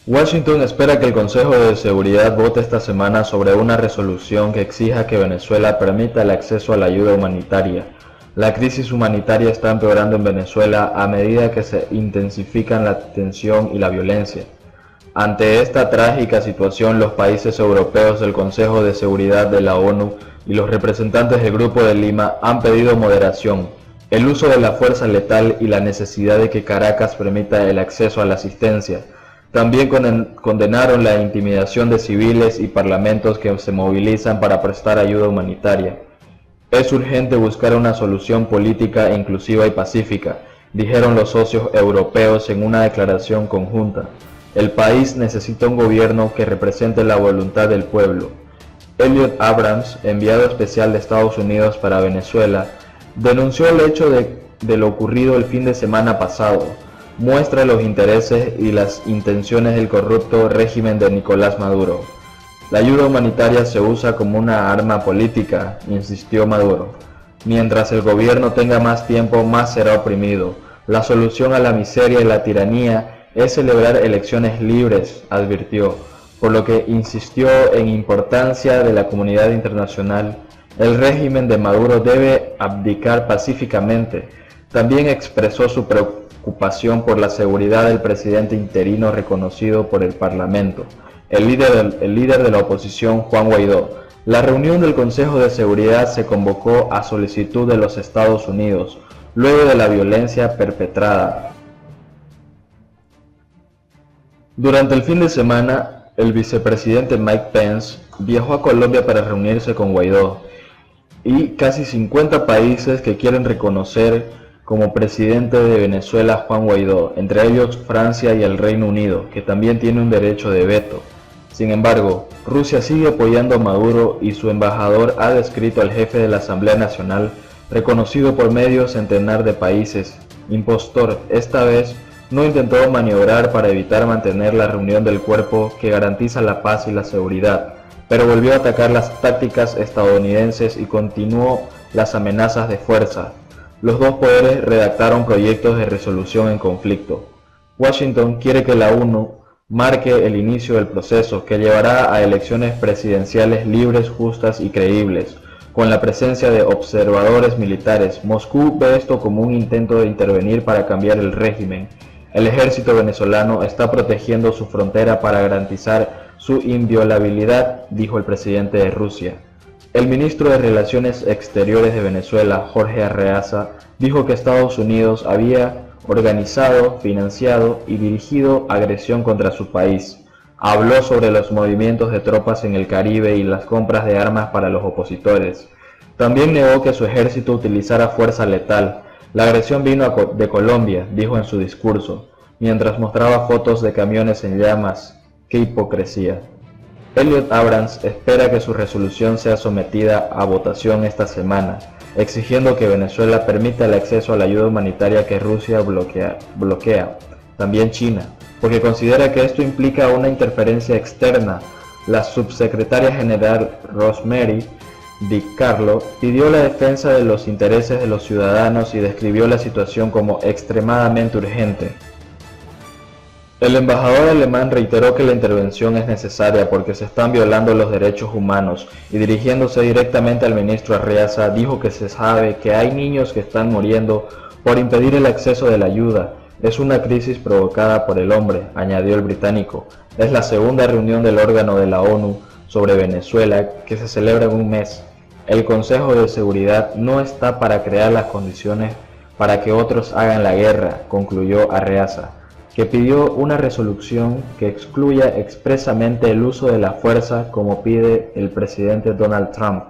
Washington espera que el Consejo de Seguridad vote esta semana sobre una resolución que exija que Venezuela permita el acceso a la ayuda humanitaria. La crisis humanitaria está empeorando en Venezuela a medida que se intensifican la tensión y la violencia. Ante esta trágica situación, los países europeos del Consejo de Seguridad de la ONU y los representantes del Grupo de Lima han pedido moderación, el uso de la fuerza letal y la necesidad de que Caracas permita el acceso a la asistencia. También condenaron la intimidación de civiles y parlamentos que se movilizan para prestar ayuda humanitaria. Es urgente buscar una solución política inclusiva y pacífica, dijeron los socios europeos en una declaración conjunta. El país necesita un gobierno que represente la voluntad del pueblo. Elliot Abrams, enviado especial de Estados Unidos para Venezuela, denunció el hecho de lo ocurrido el fin de semana pasado. Muestra los intereses y las intenciones del corrupto régimen de Nicolás Maduro. La ayuda humanitaria se usa como una arma política, insistió Maduro. Mientras el gobierno tenga más tiempo, más será oprimido. La solución a la miseria y la tiranía es celebrar elecciones libres, advirtió, por lo que insistió en importancia de la comunidad internacional. El régimen de Maduro debe abdicar pacíficamente. También expresó su preocupación por la seguridad del presidente interino reconocido por el Parlamento, el líder de la oposición, Juan Guaidó. La reunión del Consejo de Seguridad se convocó a solicitud de los Estados Unidos, luego de la violencia perpetrada. Durante el fin de semana, el vicepresidente Mike Pence viajó a Colombia para reunirse con Guaidó y casi 50 países que quieren reconocer como presidente de Venezuela Juan Guaidó, entre ellos Francia y el Reino Unido, que también tiene un derecho de veto. Sin embargo, Rusia sigue apoyando a Maduro y su embajador ha descrito al jefe de la Asamblea Nacional, reconocido por medio centenar de países, impostor. Esta vez no intentó maniobrar para evitar mantener la reunión del cuerpo que garantiza la paz y la seguridad, pero volvió a atacar las tácticas estadounidenses y continuó las amenazas de fuerza. Los dos poderes redactaron proyectos de resolución en conflicto. Washington quiere que la ONU marque el inicio del proceso que llevará a elecciones presidenciales libres, justas y creíbles, con la presencia de observadores militares. Moscú ve esto como un intento de intervenir para cambiar el régimen. El ejército venezolano está protegiendo su frontera para garantizar su inviolabilidad, dijo el presidente de Rusia. El ministro de Relaciones Exteriores de Venezuela, Jorge Arreaza, dijo que Estados Unidos había organizado, financiado y dirigido agresión contra su país. Habló sobre los movimientos de tropas en el Caribe y las compras de armas para los opositores. También negó que su ejército utilizara fuerza letal. La agresión vino de Colombia, dijo en su discurso, mientras mostraba fotos de camiones en llamas. ¡Qué hipocresía! Elliot Abrams espera que su resolución sea sometida a votación esta semana, exigiendo que Venezuela permita el acceso a la ayuda humanitaria que Rusia bloquea, también China, porque considera que esto implica una interferencia externa. La subsecretaria general Rosemary DiCarlo pidió la defensa de los intereses de los ciudadanos y describió la situación como extremadamente urgente. El embajador alemán reiteró que la intervención es necesaria porque se están violando los derechos humanos y dirigiéndose directamente al ministro Arreaza dijo que se sabe que hay niños que están muriendo por impedir el acceso de la ayuda. Es una crisis provocada por el hombre, añadió el británico. Es la segunda reunión del órgano de la ONU sobre Venezuela que se celebra en un mes. El Consejo de Seguridad no está para crear las condiciones para que otros hagan la guerra, concluyó Arreaza, que pidió una resolución que excluya expresamente el uso de la fuerza como pide el presidente Donald Trump,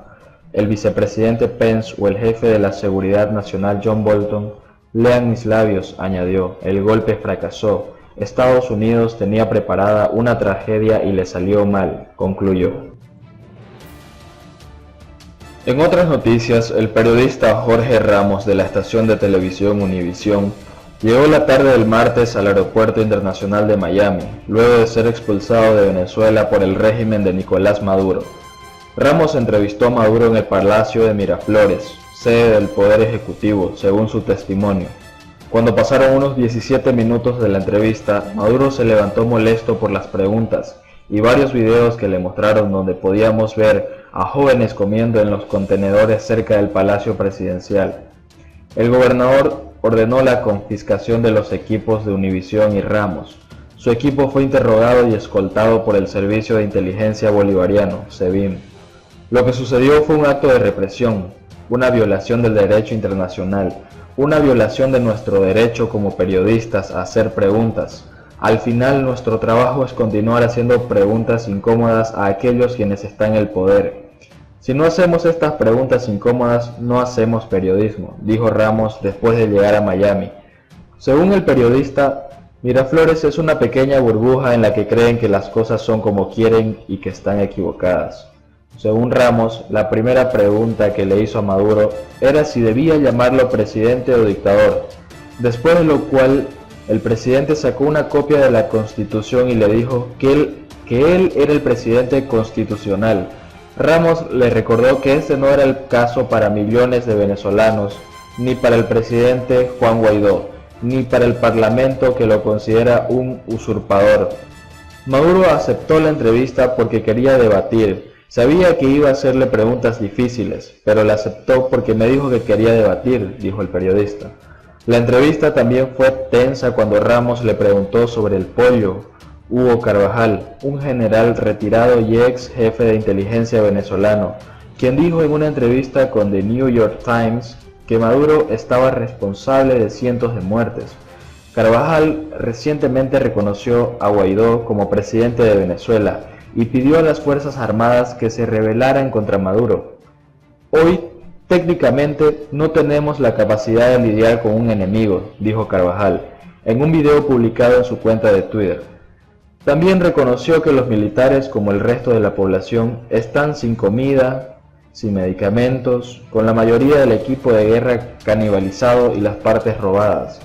el vicepresidente Pence o el jefe de la Seguridad Nacional John Bolton. Lean mis labios, añadió, el golpe fracasó. Estados Unidos tenía preparada una tragedia y le salió mal, concluyó. En otras noticias, el periodista Jorge Ramos de la estación de televisión Univisión llegó la tarde del martes al aeropuerto internacional de Miami, luego de ser expulsado de Venezuela por el régimen de Nicolás Maduro. Ramos entrevistó a Maduro en el Palacio de Miraflores, sede del Poder Ejecutivo, según su testimonio. Cuando pasaron unos 17 minutos de la entrevista, Maduro se levantó molesto por las preguntas y varios videos que le mostraron donde podíamos ver a jóvenes comiendo en los contenedores cerca del Palacio Presidencial. El gobernador ordenó la confiscación de los equipos de Univisión y Ramos. Su equipo fue interrogado y escoltado por el Servicio de Inteligencia Bolivariano, SEBIN. Lo que sucedió fue un acto de represión, una violación del derecho internacional, una violación de nuestro derecho como periodistas a hacer preguntas. Al final, nuestro trabajo es continuar haciendo preguntas incómodas a aquellos quienes están en el poder. Si no hacemos estas preguntas incómodas, no hacemos periodismo, dijo Ramos después de llegar a Miami. Según el periodista, Miraflores es una pequeña burbuja en la que creen que las cosas son como quieren y que están equivocadas. Según Ramos, la primera pregunta que le hizo a Maduro era si debía llamarlo presidente o dictador, después de lo cual el presidente sacó una copia de la Constitución y le dijo que él era el presidente constitucional. Ramos le recordó que este no era el caso para millones de venezolanos, ni para el presidente Juan Guaidó, ni para el parlamento que lo considera un usurpador. Maduro aceptó la entrevista porque quería debatir. Sabía que iba a hacerle preguntas difíciles, pero la aceptó porque me dijo que quería debatir, dijo el periodista. La entrevista también fue tensa cuando Ramos le preguntó sobre el pollo. Hugo Carvajal, un general retirado y ex jefe de inteligencia venezolano, quien dijo en una entrevista con The New York Times que Maduro estaba responsable de cientos de muertes. Carvajal recientemente reconoció a Guaidó como presidente de Venezuela y pidió a las Fuerzas Armadas que se rebelaran contra Maduro. Hoy, técnicamente, no tenemos la capacidad de lidiar con un enemigo, dijo Carvajal, en un video publicado en su cuenta de Twitter. También reconoció que los militares, como el resto de la población, están sin comida, sin medicamentos, con la mayoría del equipo de guerra canibalizado y las partes robadas.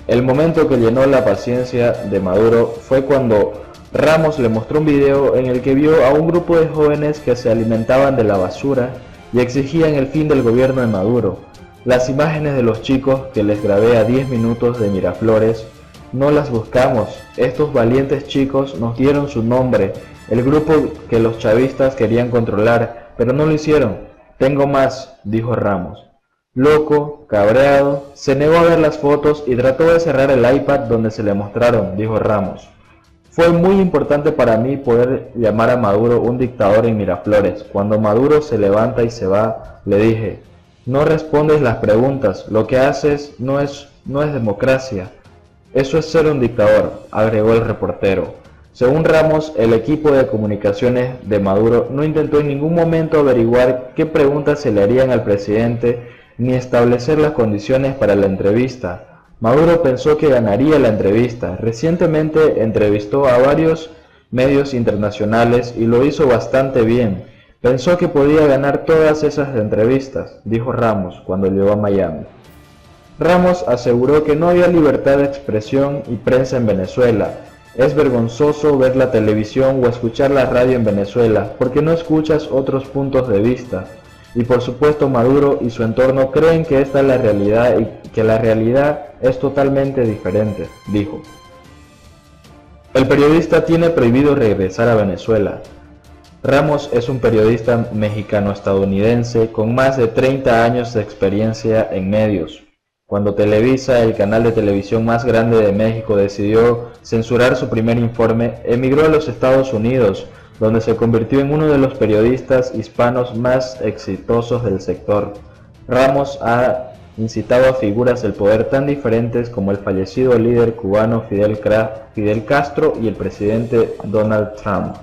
El momento que llenó la paciencia de Maduro fue cuando Ramos le mostró un video en el que vio a un grupo de jóvenes que se alimentaban de la basura y exigían el fin del gobierno de Maduro. Las imágenes de los chicos que les grabé a 10 minutos de Miraflores no las buscamos, estos valientes chicos nos dieron su nombre, el grupo que los chavistas querían controlar, pero no lo hicieron. Tengo más, dijo Ramos. Loco, cabreado, se negó a ver las fotos y trató de cerrar el iPad donde se le mostraron, dijo Ramos. Fue muy importante para mí poder llamar a Maduro un dictador en Miraflores. Cuando Maduro se levanta y se va, le dije, no respondes las preguntas, lo que haces no es democracia. Eso es ser un dictador, agregó el reportero. Según Ramos, el equipo de comunicaciones de Maduro no intentó en ningún momento averiguar qué preguntas se le harían al presidente ni establecer las condiciones para la entrevista. Maduro pensó que ganaría la entrevista. Recientemente entrevistó a varios medios internacionales y lo hizo bastante bien. Pensó que podía ganar todas esas entrevistas, dijo Ramos cuando llegó a Miami. Ramos aseguró que no había libertad de expresión y prensa en Venezuela. Es vergonzoso ver la televisión o escuchar la radio en Venezuela porque no escuchas otros puntos de vista. Y por supuesto Maduro y su entorno creen que esta es la realidad y que la realidad es totalmente diferente, dijo. El periodista tiene prohibido regresar a Venezuela. Ramos es un periodista mexicano-estadounidense con más de 30 años de experiencia en medios. Cuando Televisa, el canal de televisión más grande de México, decidió censurar su primer informe, emigró a los Estados Unidos, donde se convirtió en uno de los periodistas hispanos más exitosos del sector. Ramos ha incitado a figuras del poder tan diferentes como el fallecido líder cubano Fidel Castro y el presidente Donald Trump.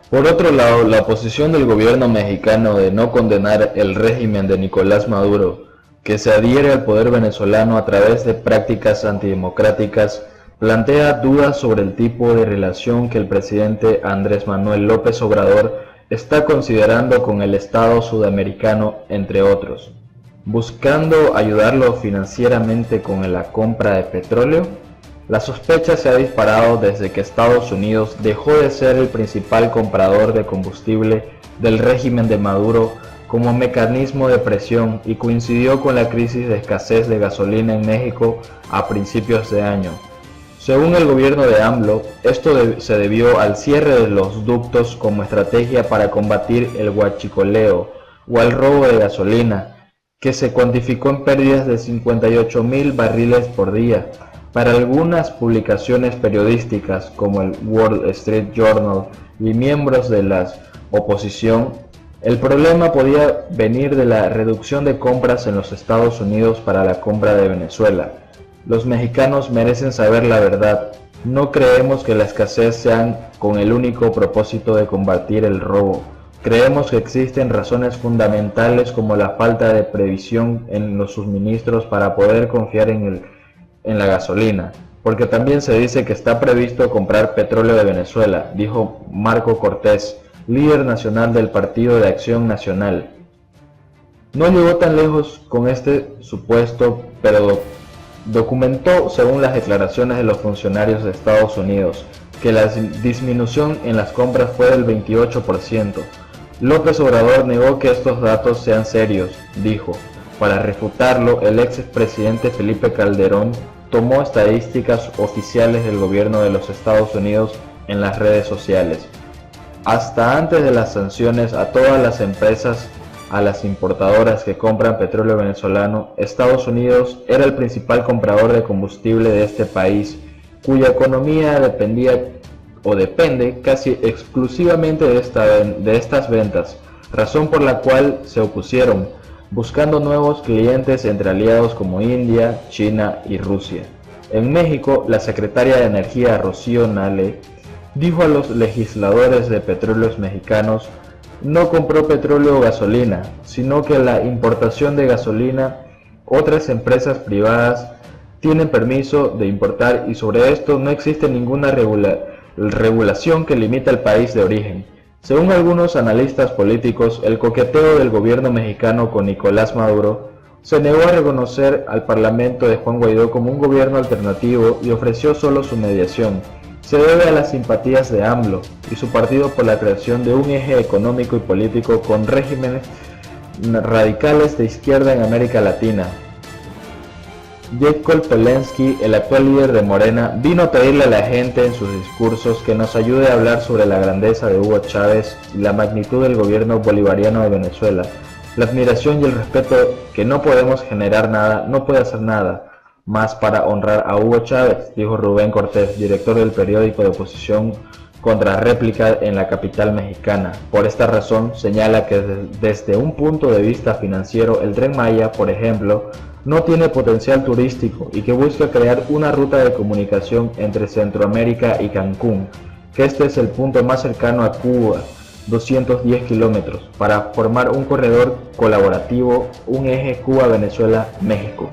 Por otro lado, la posición del gobierno mexicano de no condenar el régimen de Nicolás Maduro, que se adhiere al poder venezolano a través de prácticas antidemocráticas, plantea dudas sobre el tipo de relación que el presidente Andrés Manuel López Obrador está considerando con el Estado sudamericano, entre otros, buscando ayudarlo financieramente con la compra de petróleo. La sospecha se ha disparado desde que Estados Unidos dejó de ser el principal comprador de combustible del régimen de Maduro como mecanismo de presión y coincidió con la crisis de escasez de gasolina en México a principios de año. Según el gobierno de AMLO, esto se debió al cierre de los ductos como estrategia para combatir el huachicoleo o al robo de gasolina, que se cuantificó en pérdidas de 58,000 barriles por día. Para algunas publicaciones periodísticas como el Wall Street Journal y miembros de la oposición, el problema podía venir de la reducción de compras en los Estados Unidos para la compra de Venezuela. Los mexicanos merecen saber la verdad. No creemos que la escasez sea con el único propósito de combatir el robo. Creemos que existen razones fundamentales como la falta de previsión en los suministros para poder confiar en la gasolina, porque también se dice que está previsto comprar petróleo de Venezuela, dijo Marco Cortés, líder nacional del Partido de Acción Nacional. No llegó tan lejos con este supuesto, pero documentó, según las declaraciones de los funcionarios de Estados Unidos, que la disminución en las compras fue del 28%. López Obrador negó que estos datos sean serios, dijo. Para refutarlo, el expresidente Felipe Calderón tomó estadísticas oficiales del gobierno de los Estados Unidos en las redes sociales. Hasta antes de las sanciones a todas las empresas, a las importadoras que compran petróleo venezolano, Estados Unidos era el principal comprador de combustible de este país, cuya economía depende casi exclusivamente de estas ventas, razón por la cual se opusieron, buscando nuevos clientes entre aliados como India, China y Rusia. En México, la secretaria de Energía Rocío Nale dijo a los legisladores de petróleos mexicanos: no compró petróleo o gasolina, sino que la importación de gasolina, otras empresas privadas tienen permiso de importar y sobre esto no existe ninguna regulación que limite el país de origen. Según algunos analistas políticos, el coqueteo del gobierno mexicano con Nicolás Maduro se negó a reconocer al parlamento de Juan Guaidó como un gobierno alternativo y ofreció solo su mediación. Se debe a las simpatías de AMLO y su partido por la creación de un eje económico y político con regímenes radicales de izquierda en América Latina. Jacob Polensky, el actual líder de Morena, vino a pedirle a la gente en sus discursos que nos ayude a hablar sobre la grandeza de Hugo Chávez y la magnitud del gobierno bolivariano de Venezuela, la admiración y el respeto que no podemos generar nada, no puede hacer nada más para honrar a Hugo Chávez, dijo Rubén Cortés, director del periódico de oposición Contrarréplica en la capital mexicana. Por esta razón, señala que desde un punto de vista financiero, el Tren Maya, por ejemplo, no tiene potencial turístico y que busca crear una ruta de comunicación entre Centroamérica y Cancún, que este es el punto más cercano a Cuba, 210 kilómetros, para formar un corredor colaborativo, un eje Cuba-Venezuela-México.